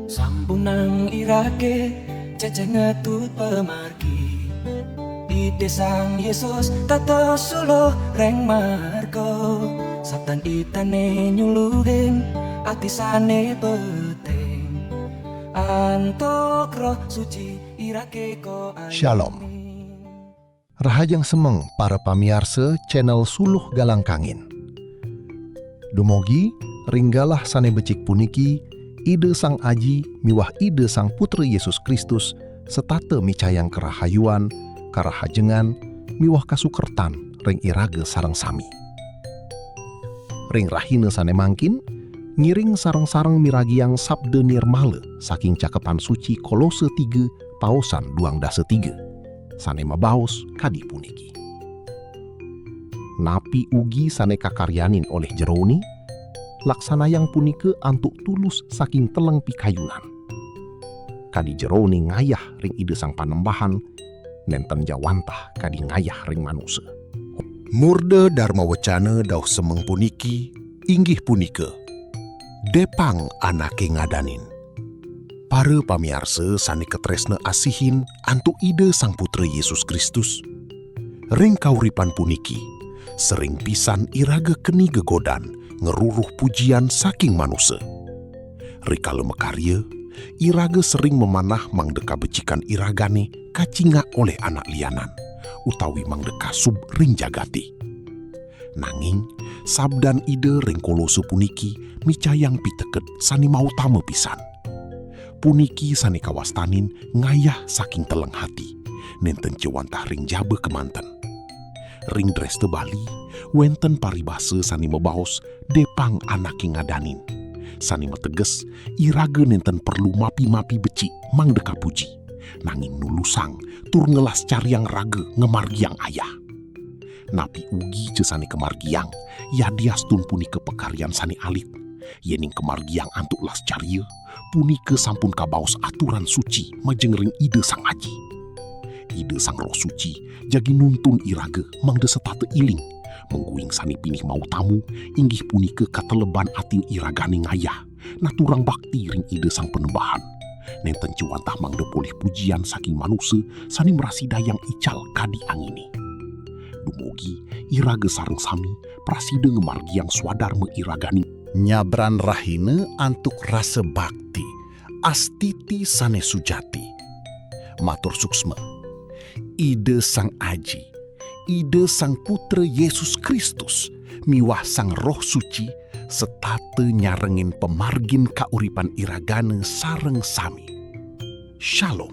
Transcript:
Sambung nang irake ceceng ngetut pemargi ide sang Yesus tata solo reng marko Satan itane nyuluhin atisane peteng antok roh suci irake ko Shalom. Rahajang semeng para pamiarsa channel Suluh Galang Kangin. Dumogi ringgalah sane becik puniki ide sang aji miwah ide sang putra Yesus Kristus setate micayang kerahayuan, karahajengan, miwah kasukertan ring irage sareng sami. Ring rahina sane mangkin ngiring sareng-sareng miragiang sabda nirmale saking cakepan suci Kolose 3 paosan 2-3 sane mabaos kadi puniki. Napi ugi sane kakaryanin oleh jeroni laksana yang punike antuk tulus saking teleng pikayunan. Kadi jeroni ngayah ring ide sang panembahan nenten jawantah kadi ngayah ring manusia. Murde Dharma Wacana dauh semeng puniki inggih punike Depang anake ngadanin. Para pamiarsa sane ketresna asihin antuk ide sang putra Yesus Kristus. Ring kauripan puniki sering pisan iraga keni gegodan ngeruruh pujian saking manusia. Rikala mekarya iraga sering memanah mangdeka becikan iragane kacinga oleh anak lianan utawi mangdeka sub ring jagati. Nanging sabdan ide ring Kolose puniki micayang piteket sani mau tama pisan. Puniki sani kawastanin ngayah saking teleng hati nenten cewantah ring jabe kemanten. Ring dres tebali wenten paribasa sani mebaos depang anake ngadanin. Sani meteges iraga nenten perlu mapi-mapi beci mangdeka puji. Nanging nulusang tur ngelas cariang raga ngemargiang ayah. Napi ugi cesani kemargiang yadiastun punike pekaryan sani alit. Yening kemargiang antuk las caria punike sampun kabaos aturan suci majengering ide sang aji. Ide sang roh suci jagi nuntun iraga mangde setate iling mengguing sani pinih mau tamu inggih punike kateleban atin iragane ngayah naturang bakti ring ide sang penembahan. Nenten cuantah mangde polih pujian saking manusia sani merasidayang ical kadi angini. Dumugi iraga sareng sami prasida ngemargiang swadarma iragani nyabran rahine antuk rasa bakti astiti sane sujati. Matur suksma ide sang aji, ide sang putra Yesus Kristus miwah sang roh suci setate nyarengin pemargin kauripan iragane sareng sami. Shalom.